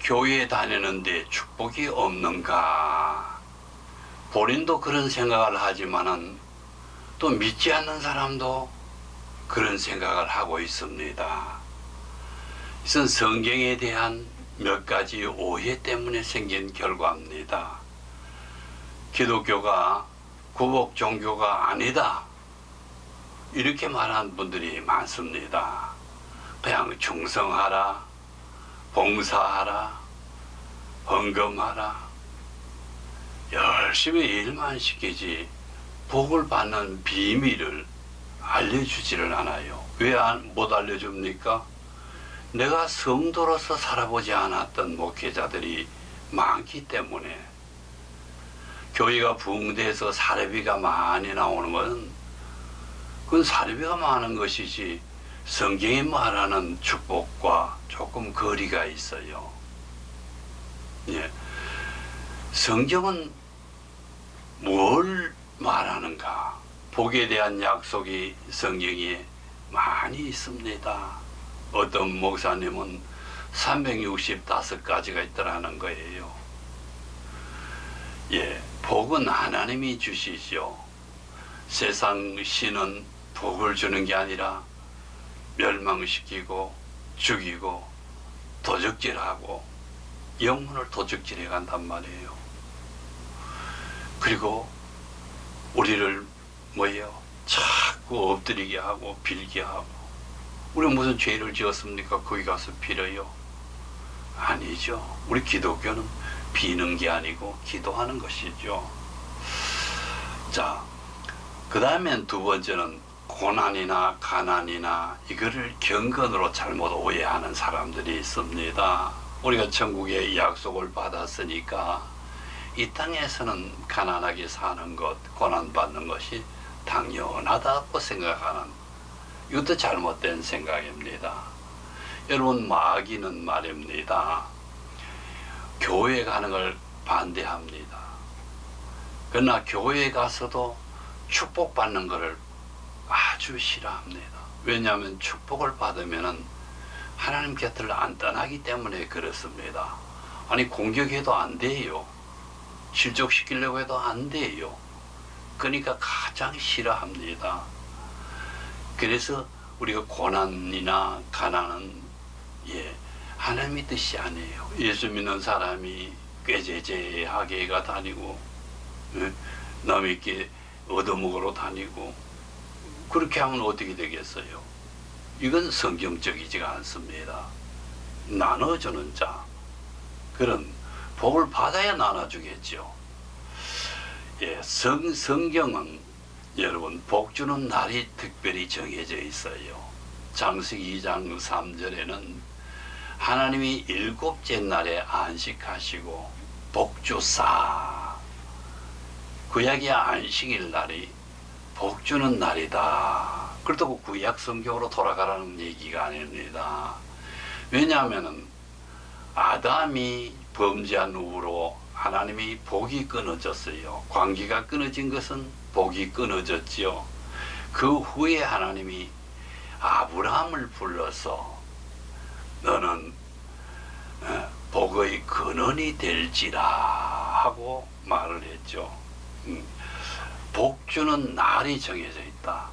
교회에 다니는데 축복이 없는가? 본인도 그런 생각을 하지만은 또 믿지 않는 사람도 그런 생각을 하고 있습니다. 이것은 성경에 대한 몇 가지 오해 때문에 생긴 결과입니다. 기독교가 구복 종교가 아니다, 이렇게 말하는 분들이 많습니다. 그냥 충성하라, 봉사하라, 헌금하라, 열심히 일만 시키지 복을 받는 비밀을 알려주지를 않아요. 왜 못 알려줍니까? 내가 성도로서 살아보지 않았던 목회자들이 많기 때문에. 교회가 부흥돼서 사례비가 많이 나오는 건 그건 사례비가 많은 것이지 성경이 말하는 축복과 조금 거리가 있어요. 예. 성경은 뭘 말하는가? 복에 대한 약속이 성경에 많이 있습니다. 어떤 목사님은 365가지가 있더라는 거예요. 예, 복은 하나님이 주시죠. 세상 신은 복을 주는 게 아니라 멸망시키고 죽이고 도적질하고 영혼을 도적질해 간단 말이에요. 그리고 우리를 자꾸 엎드리게 하고 빌게 하고. 우리 무슨 죄를 지었습니까? 거기 가서 빌어요? 아니죠. 우리 기독교는 비는 게 아니고 기도하는 것이죠. 자, 그 다음엔 두 번째는 고난이나 가난이나 이거를 경건으로 잘못 오해하는 사람들이 있습니다. 우리가 천국의 약속을 받았으니까 이 땅에서는 가난하게 사는 것, 고난받는 것이 당연하다고 생각하는, 이것도 잘못된 생각입니다. 여러분, 마귀는 말입니다, 교회 가는 걸 반대합니다. 그러나 교회에 가서도 축복받는 것을 아주 싫어합니다. 왜냐하면 축복을 받으면 하나님 곁을 안 떠나기 때문에 그렇습니다. 아니, 공격해도 안 돼요. 실족시키려고 해도 안 돼요. 그러니까 가장 싫어합니다. 그래서 우리가 고난이나 가난은 하나님의 뜻이 아니에요. 예수 믿는 사람이 꾀죄죄하게 다니고 남에게 얻어먹으러 다니고 그렇게 하면 어떻게 되겠어요? 이건 성경적이지가 않습니다. 나눠주는 자, 그런 복을 받아야 나눠주겠죠. 성경은 여러분 복 주는 날이 특별히 정해져 있어요. 창세기 2장 3절에는 하나님이 7째 날에 안식하시고 복 주사, 구약의 안식일 날이 복 주는 날이다. 그렇다고 구약 성경으로 돌아가라는 얘기가 아닙니다. 왜냐하면 아담이 범죄한 후로 하나님이 복이 끊어졌어요. 관계가 끊어진 것은 복이 끊어졌지요. 그 후에 하나님이 아브라함을 불러서 너는 복의 근원이 될지라 하고 말을 했죠. 복 주는 날이 정해져 있다.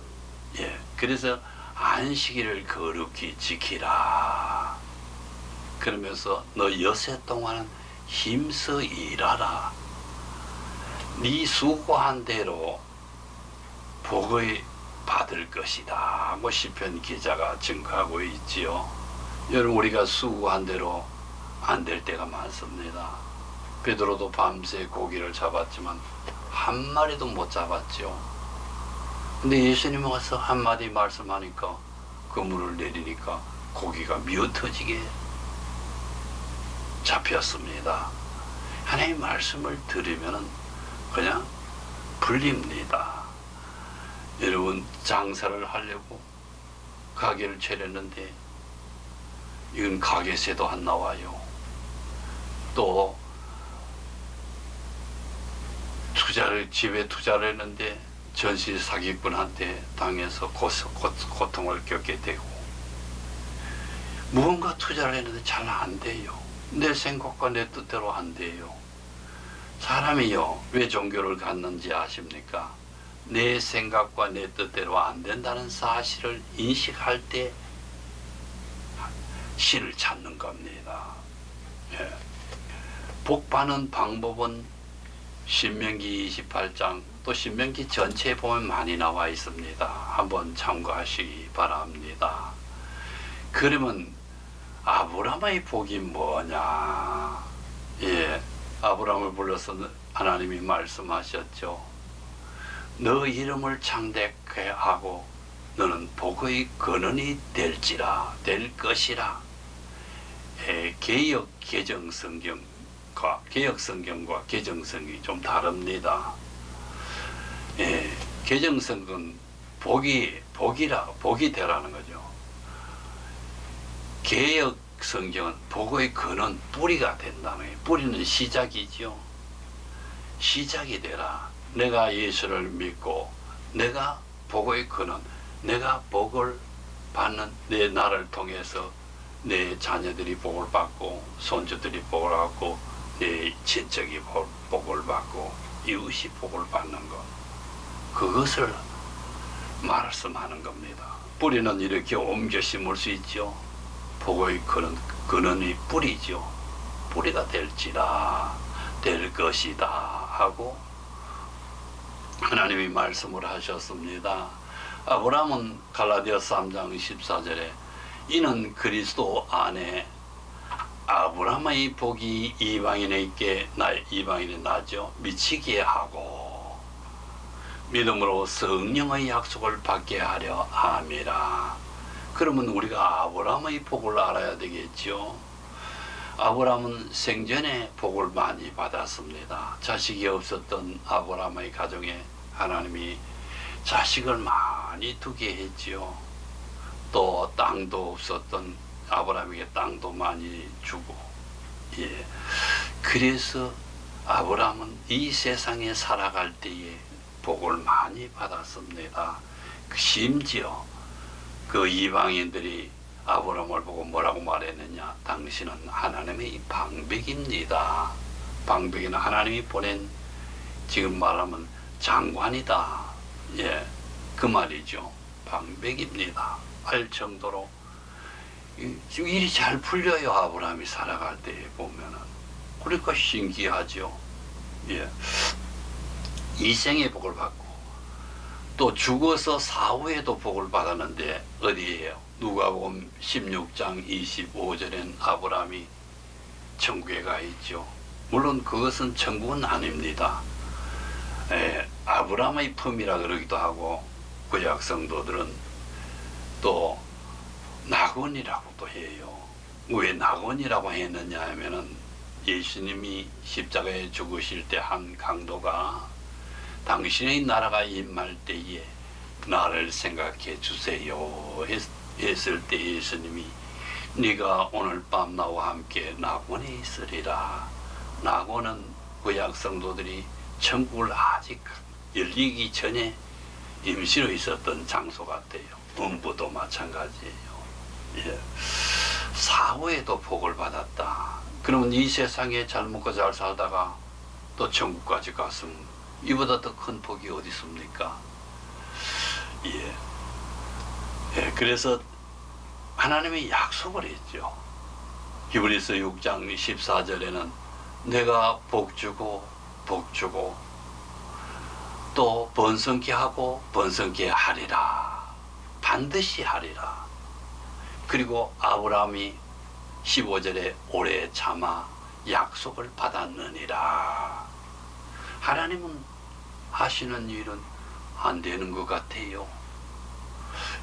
그래서 안식일을 거룩히 지키라. 그러면서 너 여세 동안은 힘써 일하라. 네 수고한 대로 복을 받을 것이다 하고 시편 기자가 증거하고 있지요. 여러분, 우리가 수고한 대로 안 될 때가 많습니다. 베드로도 밤새 고기를 잡았지만 한 마리도 못 잡았죠. 근데 예수님이 와서 한마디 말씀하니까 그물을 내리니까 고기가 미어터지게 잡혔습니다. 하나님의 말씀을 들으면 그냥 풀립니다. 여러분, 장사를 하려고 가게를 차렸는데 이건 가게세도 안 나와요. 또 집에 투자를 했는데 전시 사기꾼한테 당해서 고통을 겪게 되고, 무언가 투자를 했는데 잘 안 돼요. 내 생각과 내 뜻대로 한대요. 사람이요, 왜 종교를 갖는지 아십니까? 내 생각과 내 뜻대로 안 된다는 사실을 인식할 때 신을 찾는 겁니다. 예. 복받는 방법은 신명기 28장 또 신명기 전체에 보면 많이 나와 있습니다. 한번 참고하시기 바랍니다. 그러면 아브라함의 복이 뭐냐? 예, 아브라함을 불러서 하나님이 말씀하셨죠. 너 이름을 창대케 하고 너는 복의 근원이 될지라, 될 것이라. 개역 개정성경과 개혁성경과 개정성경이 좀 다릅니다. 개정성경은 복이 되라는 거죠. 개혁성경은 복의 근원, 뿌리가 된다는 거예요. 뿌리는 시작이죠. 시작이 되라. 내가 예수를 믿고 내가 복의 근원, 내가 복을 받는 내 나를 통해서 내 자녀들이 복을 받고 손주들이 복을 받고 내 친척이 복을 받고 이웃이 복을 받는 것, 그것을 말씀하는 겁니다. 뿌리는 이렇게 옮겨 심을 수 있죠. 복의 근원이 뿌리죠. 뿌리가 될지라, 될 것이다 하고 하나님이 말씀을 하셨습니다. 아브라함은 갈라디아서 3장 14절에 이는 그리스도 안에 아브라함의 복이 이방인에게 이방인에 나죠. 미치게 하고 믿음으로 성령의 약속을 받게 하려 함이라. 그러면 우리가 아브라함의 복을 알아야 되겠죠. 아브라함은 생전에 복을 많이 받았습니다. 자식이 없었던 아브라함의 가정에 하나님이 자식을 많이 두게 했지요. 또 땅도 없었던 아브라함에게 땅도 많이 주고, 예. 그래서 아브라함은 이 세상에 살아갈 때에 복을 많이 받았습니다. 심지어 그 이방인들이 아브라함을 보고 뭐라고 말했느냐? 당신은 하나님의 방백입니다. 방백이는 하나님이 보낸, 지금 말하면 장관이다. 예, 그 말이죠. 방백입니다. 할 정도로 일이 잘 풀려요. 아브라함이 살아갈 때 보면은. 그러니까 신기하죠. 예, 이생의 복을 받고 또 죽어서 사후에도 복을 받았는데 어디에요? 누가복음 16장 25절엔 아브라함이 천국에 가 있죠. 물론 그것은 천국은 아닙니다. 아브라함의 품이라 그러기도 하고 구약 성도들은 또 낙원이라고도 해요. 왜 낙원이라고 했느냐 하면은 예수님이 십자가에 죽으실 때 한 강도가 당신의 나라가 임할 때에 나를 생각해 주세요 했을 때 예수님이 네가 오늘 밤 나와 함께 낙원에 있으리라. 낙원은 구약 성도들이 천국을 아직 열리기 전에 임시로 있었던 장소 같아요. 음부도 마찬가지예요. 예. 사후에도 복을 받았다. 그러면 이 세상에 잘 먹고 잘 살다가 또 천국까지 갔으면 이보다 더 큰 복이 어디 있습니까? 예. 예. 그래서 하나님이 약속을 했죠. 히브리서 6장 14절에는 내가 복 주고 또 번성케 하고 번성케 하리라. 반드시 하리라. 그리고 아브라함이 15절에 오래 참아 약속을 받았느니라. 하나님은 하시는 일은 안 되는 것 같아요.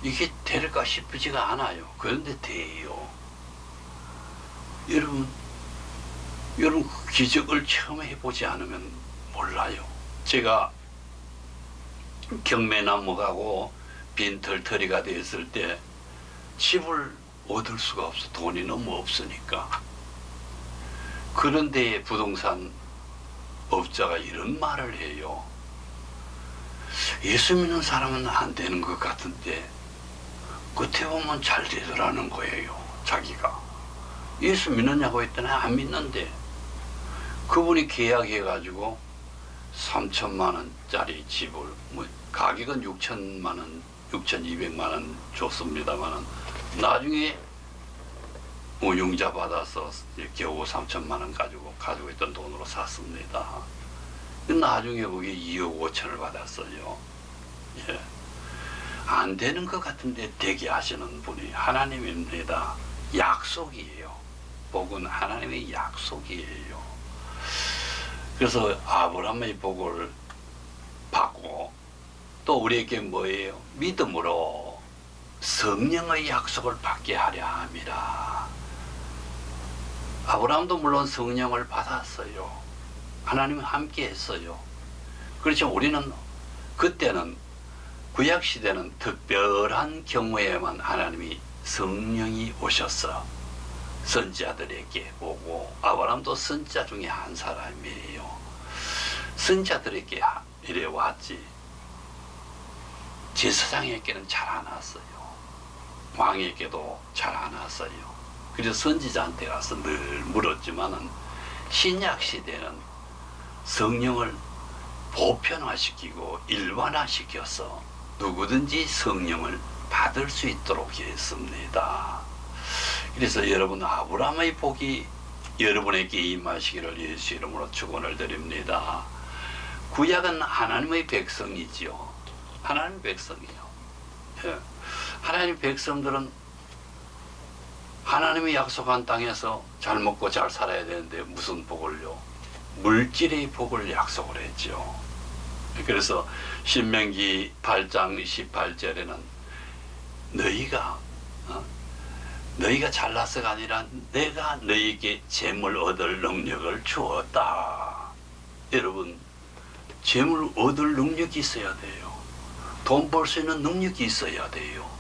이게 될까 싶지가 않아요. 그런데 돼요. 여러분 그 기적을 처음 해보지 않으면 몰라요. 제가 경매 남목하고 빈털터리가 됐을 때 집을 얻을 수가 없어. 돈이 너무 없으니까. 그런데 부동산 업자가 이런 말을 해요. 예수 믿는 사람은 안 되는 것 같은데 끝에 보면 잘 되더라는 거예요. 자기가. 예수 믿느냐고 했더니 안 믿는데, 그분이 계약해가지고 3천만 원짜리 집을, 뭐 가격은 6천만 원, 6,200만 원 줬습니다만은 나중에 융자 받아서 겨우 3천만 원 가지고 있던 돈으로 샀습니다. 나중에 그게 2억 5천을 받았어요. 예. 안 되는 것 같은데 되게 하시는 분이 하나님입니다. 약속이에요. 복은 하나님의 약속이에요. 그래서 아브라함의 복을 받고 또 우리에게 뭐예요? 믿음으로 성령의 약속을 받게 하려 함이라. 아브라함도 물론 성령을 받았어요. 하나님은 함께 했어요. 그렇지만 우리는 그때는 구약시대는 특별한 경우에만 하나님이 성령이 오셔서 선지자들에게 오고, 아브라함도 선지자 중에 한 사람이에요. 선지자들에게 이래 왔지 제사장에게는 잘 안 왔어요. 왕에게도 잘 안 왔어요. 그래서 선지자한테 가서 늘 물었지만은 신약시대는 성령을 보편화시키고 일반화시켜서 누구든지 성령을 받을 수 있도록 했습니다. 그래서 여러분, 아브라함의 복이 여러분에게 임하시기를 예수 이름으로 축원을 드립니다. 구약은 하나님의 백성이지요. 하나님의 백성이요. 예. 하나님의 백성들은 하나님이 약속한 땅에서 잘 먹고 잘 살아야 되는데 무슨 복을요? 물질의 복을 약속을 했죠. 그래서 신명기 8장 18절에는 너희가 잘나서가 아니라 내가 너희에게 재물 얻을 능력을 주었다. 여러분, 재물 얻을 능력이 있어야 돼요. 돈 벌 수 있는 능력이 있어야 돼요.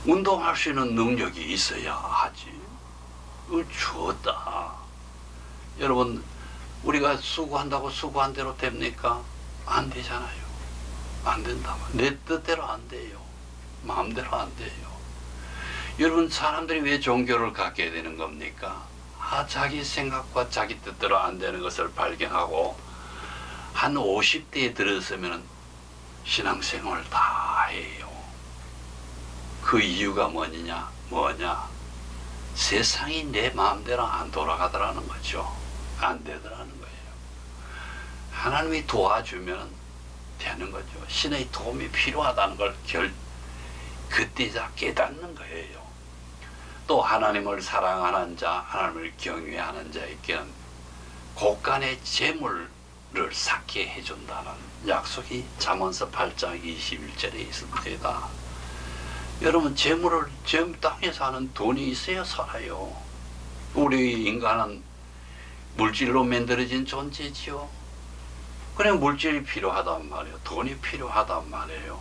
운동할 수 있는 능력이 있어야 하지. 그걸 주었다. 여러분, 우리가 수고한다고 수고한 대로 됩니까? 안 되잖아요. 안 된다. 내 뜻대로 안 돼요. 마음대로 안 돼요. 여러분, 사람들이 왜 종교를 갖게 되는 겁니까? 자기 생각과 자기 뜻대로 안 되는 것을 발견하고 한 50대에 들어서면 신앙생활을 다 해요. 그 이유가 뭐냐? 세상이 내 마음대로 안 돌아가더라는 거죠. 안 되더라는 거예요. 하나님이 도와주면 되는 거죠. 신의 도움이 필요하다는 걸 그때 깨닫는 거예요. 또 하나님을 사랑하는 자, 하나님을 경외하는 자에게는 곳간의 재물을 쌓게 해준다는 약속이 잠언서 8장 21절에 있습니다. 여러분, 땅에서 하는 돈이 있어야 살아요. 우리 인간은 물질로 만들어진 존재지요. 그냥 물질이 필요하단 말이에요. 돈이 필요하단 말이에요.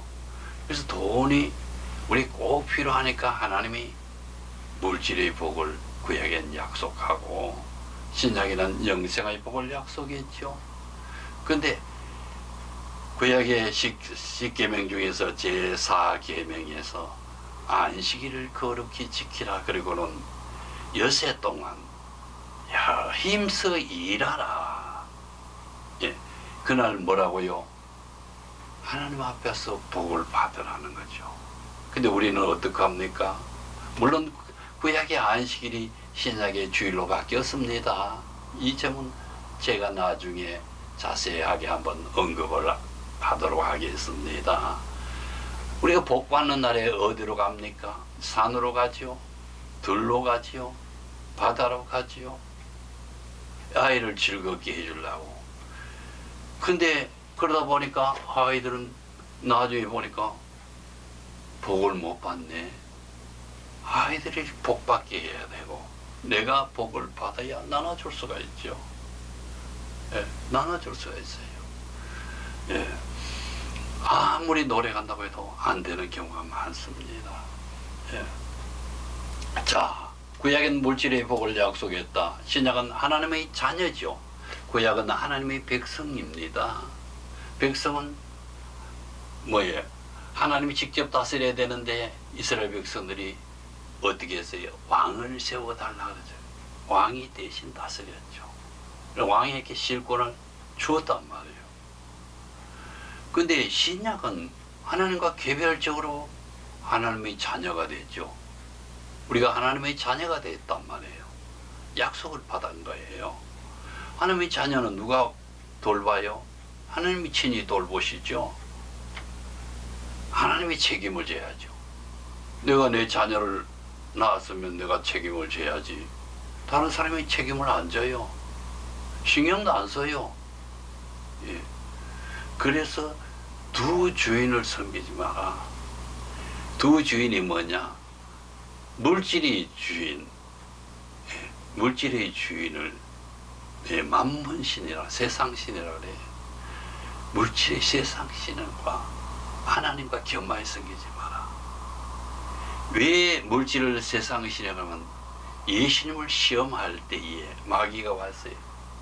그래서 돈이 우리 꼭 필요하니까 하나님이 물질의 복을 구약엔 약속하고 신약에는 영생의 복을 약속했죠. 근데 구약의 10계명 중에서 제4계명에서 안식일을 거룩히 지키라. 그리고는 여세 동안 힘써 일하라. 예, 그날 뭐라고요? 하나님 앞에서 복을 받으라는 거죠. 근데 우리는 어떻게 합니까? 물론 구약의 안식일이 신약의 주일로 바뀌었습니다. 이 점은 제가 나중에 자세하게 한번 언급을 하도록 하겠습니다. 우리가 복 받는 날에 어디로 갑니까? 산으로 가지요? 들로 가지요? 바다로 가지요? 아이를 즐겁게 해주려고. 근데 그러다 보니까 아이들은 나중에 보니까 복을 못 받네. 아이들이 복 받게 해야 되고 내가 복을 받아야 나눠줄 수가 있죠. 예, 나눠줄 수가 있어요. 예, 아무리 노력한다고 해도 안 되는 경우가 많습니다. 예. 자, 구약은 물질의 복을 약속했다. 신약은 하나님의 자녀죠. 구약은 하나님의 백성입니다. 백성은 뭐예요? 하나님이 직접 다스려야 되는데 이스라엘 백성들이 어떻게 했어요? 왕을 세워달라 그러죠. 왕이 대신 다스렸죠. 왕에게 실권을 주었단 말이에요. 근데 신약은 하나님과 개별적으로 하나님의 자녀가 됐죠. 우리가 하나님의 자녀가 됐단 말이에요. 약속을 받은 거예요. 하나님의 자녀는 누가 돌봐요? 하나님이 친히 돌보시죠. 하나님이 책임을 져야죠. 내가 내 자녀를 낳았으면 내가 책임을 져야지. 다른 사람이 책임을 안 져요. 신경도 안 써요. 예. 그래서 두 주인을 섬기지 마라. 두 주인이 뭐냐? 물질의 주인, 예. 물질의 주인을 예. 만문신이라 세상신이라 그래. 물질의 세상신과 하나님과 겸하여 섬기지 마라. 왜 물질을 세상의 신이라면 예수님을 시험할 때에 마귀가 왔어요.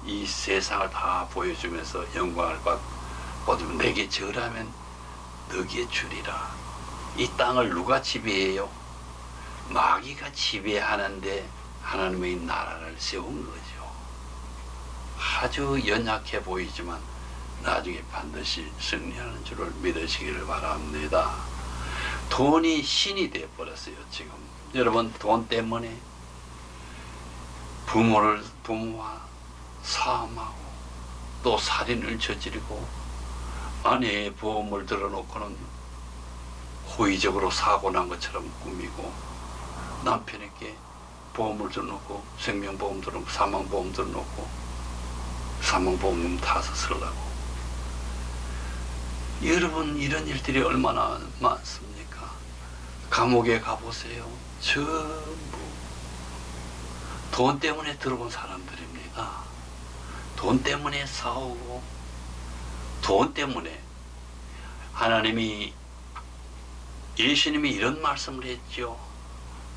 이 세상을 다 보여주면서 영광을 받으면 내게 절하면 너게 주리라. 이 땅을 누가 지배해요? 마귀가 지배하는데 하나님의 나라를 세운 거죠. 아주 연약해 보이지만 나중에 반드시 승리하는 줄을 믿으시기를 바랍니다. 돈이 신이 되어버렸어요. 지금 여러분, 돈 때문에 부모와 사함하고 또 살인을 저지르고 아내의 보험을 들어놓고는 호의적으로 사고 난 것처럼 꾸미고 남편에게 보험을 들어놓고 생명보험 들어놓고 사망보험 들어놓고 사망보험 타서 쓰려고. 여러분, 이런 일들이 얼마나 많습니까? 감옥에 가보세요. 전부 돈 때문에 들어온 사람들입니다. 돈 때문에 싸우고 돈 때문에 예수님이 이런 말씀을 했죠.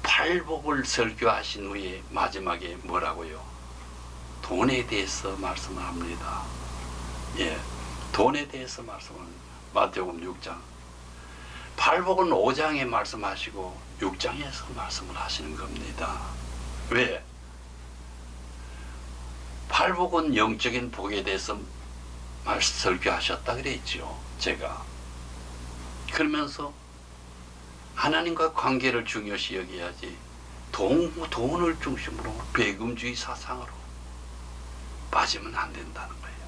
팔복을 설교하신 후에 마지막에 뭐라고요? 돈에 대해서 말씀을 합니다. 예, 돈에 대해서 말씀합니다. 마태복음 6장. 팔복은 5장에 말씀하시고 6장에서 말씀을 하시는 겁니다. 왜? 팔복은 영적인 복에 대해서 설교하셨다 그랬죠. 제가. 그러면서 하나님과 관계를 중요시 여겨야지 돈을 중심으로 배금주의 사상으로 빠지면 안 된다는 거예요.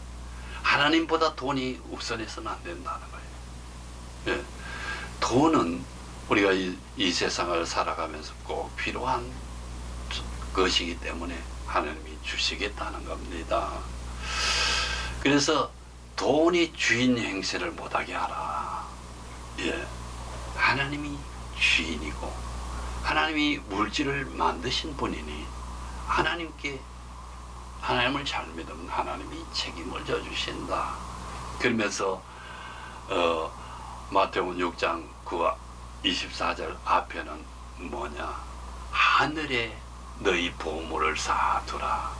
하나님보다 돈이 우선해서는 안 된다는 거예요. 예. 돈은 우리가 이 세상을 살아가면서 꼭 필요한 것이기 때문에 하나님이 주시겠다는 겁니다. 그래서 돈이 주인 행세를 못하게 하라. 예. 하나님이 주인이고 하나님이 물질을 만드신 분이니 하나님을 잘 믿으면 하나님이 책임을 져주신다. 그러면서 마태복음 6장 24절 앞에는 뭐냐? 하늘에 너희 보물을 쌓아두라.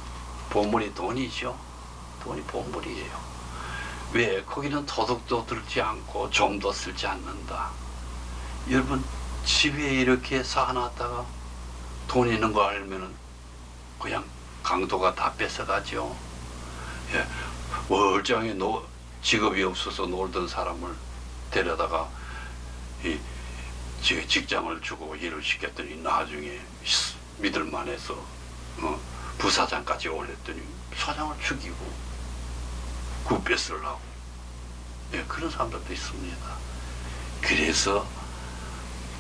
보물이 돈이죠. 돈이 보물이에요. 왜? 거기는 도둑도 들지 않고 좀도 쓸지 않는다. 여러분, 집에 이렇게 쌓아놨다가 돈 있는 거 알면은 그냥 강도가 다 뺏어가죠. 예, 월장에 직업이 없어서 놀던 사람을 데려다가 직장을 주고 일을 시켰더니 나중에 믿을만해서 부사장까지 올렸더니 사장을 죽이고 그 뺏으려고. 예, 그런 사람들도 있습니다. 그래서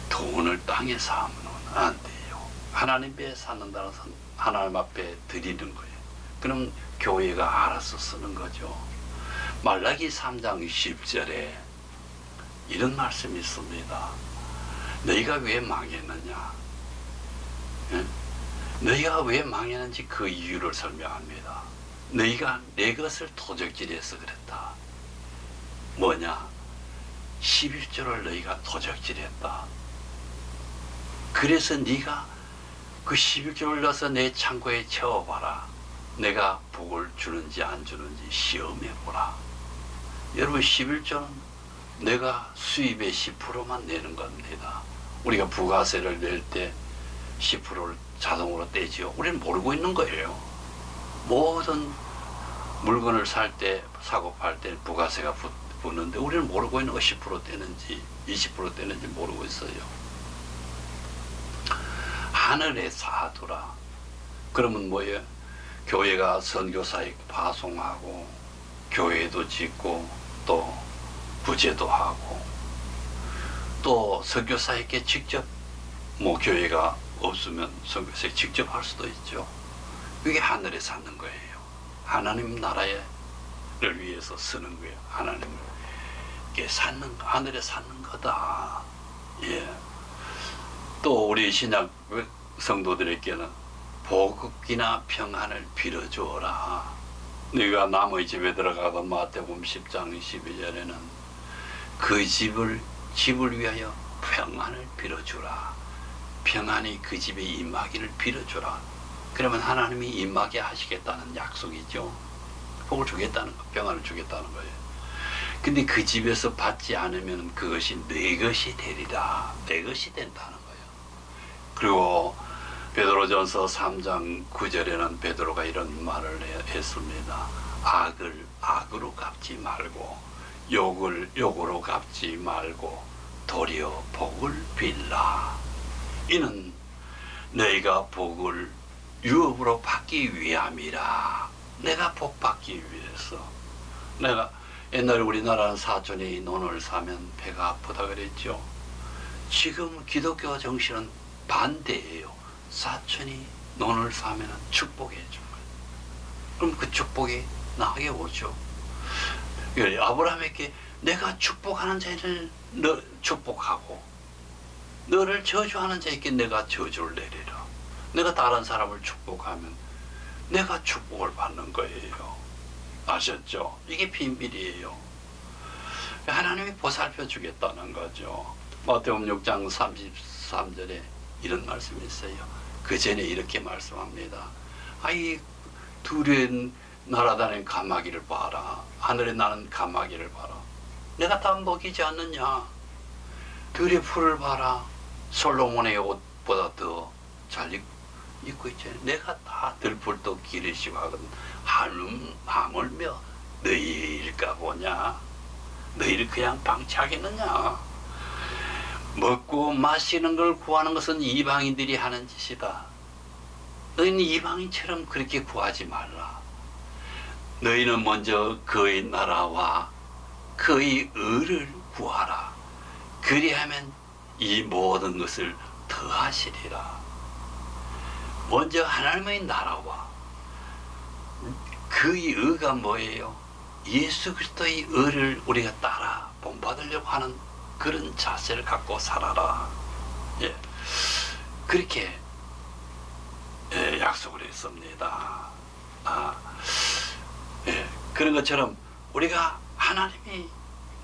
돈을 땅에 쌓으면 안 돼요. 하나님 배에 쌓는다는 것은 하나님 앞에 드리는 거예요. 그럼 교회가 알아서 쓰는 거죠. 말라기 3장 10절에 이런 말씀이 있습니다. 너희가 왜 망했느냐? 예? 너희가 왜 망했는지 그 이유를 설명합니다. 너희가 내 것을 도적질해서 그랬다. 뭐냐? 11조를 너희가 도적질했다. 그래서 네가 그 11조를 넣어서 내 창고에 채워봐라. 내가 복을 주는지 안 주는지 시험해보라. 여러분, 11조는 내가 수입의 10%만 내는 겁니다. 우리가 부가세를 낼 때 10%를 자동으로 떼지요. 우리는 모르고 있는 거예요. 모든 물건을 살 때, 사고 팔 때 부가세가 붙는데 우리는 모르고 있는 거 10% 떼는지 20% 떼는지 모르고 있어요. 하늘에 쌓아두라. 그러면 뭐예요? 교회가 선교사역 파송하고 교회도 짓고 또 부제도 하고 또 선교사에게 직접 뭐 교회가 없으면 선교사에 직접 할 수도 있죠. 이게 하늘에 사는 거예요. 하나님 나라를 위해서 쓰는 거예요. 하나님께 사는, 하늘에 사는 거다. 예. 또 우리 신약 성도들에게는 복이나 평안을 빌어주어라. 네가 남의 집에 들어가도 마태복음 10장 12절에는 그 집을 위하여 평안을 빌어주라. 평안이 그 집에 임하기를 빌어주라. 그러면 하나님이 임하게 하시겠다는 약속이죠. 복을 주겠다는 거, 평안을 주겠다는 거예요. 근데 그 집에서 받지 않으면 그것이 내 것이 되리라. 내 것이 된다는 거예요. 그리고 베드로전서 3장 9절에는 베드로가 이런 말을 했습니다. 악을 악으로 갚지 말고 욕을 욕으로 갚지 말고 도리어 복을 빌라. 이는 너희가 복을 유업으로 받기 위함이라. 내가 복 받기 위해서. 내가 옛날에 우리나라는 사촌이 논을 사면 배가 아프다 그랬죠. 지금 기독교 정신은 반대예요. 사촌이 논을 사면 축복해 준 거예요. 그럼 그 축복이 나에게 오죠. 아브라함에게 내가 축복하는 자를 너 축복하고 너를 저주하는 자에게 내가 저주를 내리라. 내가 다른 사람을 축복하면 내가 축복을 받는 거예요. 아셨죠? 이게 비밀이에요. 하나님이 보살펴 주겠다는 거죠. 마태복음 6장 33절에 이런 말씀이 있어요. 그 전에 이렇게 말씀합니다. 아이 둘의 날아다니는 가마귀를 봐라. 하늘에 나는 가마귀를 봐라. 내가 다 먹이지 않느냐. 들의 풀을 봐라. 솔로몬의 옷보다 더 잘 입고 있잖아요. 내가 다 들풀도 기르시고 하거든. 하물며 너희일까 보냐. 너희를 그냥 방치하겠느냐. 먹고 마시는 걸 구하는 것은 이방인들이 하는 짓이다. 너희는 이방인처럼 그렇게 구하지 말라. 너희는 먼저 그의 나라와 그의 의를 구하라. 그리하면 이 모든 것을 더하시리라. 먼저 하나님의 나라와 그의 의가 뭐예요? 예수 그리스도의 의를 우리가 따라 본받으려고 하는 그런 자세를 갖고 살아라. 예. 그렇게 약속을 했습니다. 예. 그런 것처럼 우리가 하나님이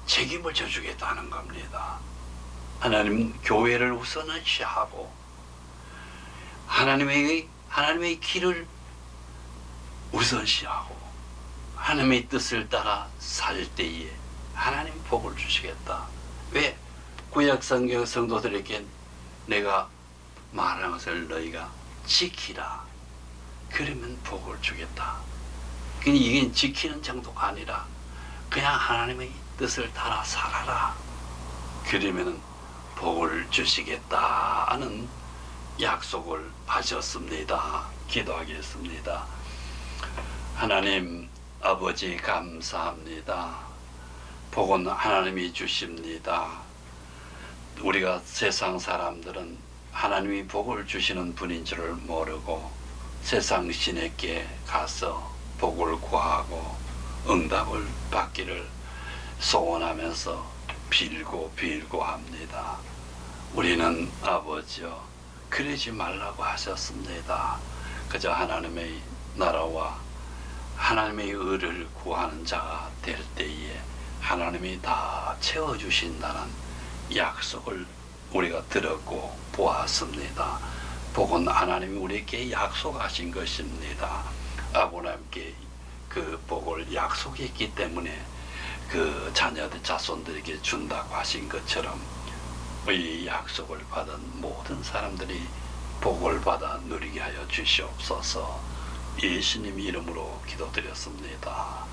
책임을 져주겠다는 겁니다. 하나님 교회를 우선시하고 하나님의 길을 우선시하고 하나님의 뜻을 따라 살 때에 하나님 복을 주시겠다. 왜? 구약 성경 성도들에게 내가 말하는 것을 너희가 지키라. 그러면 복을 주겠다. 이게 지키는 정도가 아니라 그냥 하나님의 뜻을 따라 살아라. 그러면 복을 주시겠다는 약속을 하셨습니다. 기도하겠습니다. 하나님 아버지 감사합니다. 복은 하나님이 주십니다. 우리가 세상 사람들은 하나님이 복을 주시는 분인 줄을 모르고 세상 신에게 가서 복을 구하고 응답을 받기를 소원하면서 빌고 합니다. 우리는 아버지여 그러지 말라고 하셨습니다. 그저 하나님의 나라와 하나님의 의를 구하는 자가 될 때에 하나님이 다 채워주신다는 약속을 우리가 들었고 보았습니다. 복은 하나님이 우리에게 약속하신 것입니다. 아브라함께 그 복을 약속했기 때문에 그 자녀들 자손들에게 준다고 하신 것처럼 이 약속을 받은 모든 사람들이 복을 받아 누리게 하여 주시옵소서. 예수님 이름으로 기도드렸습니다.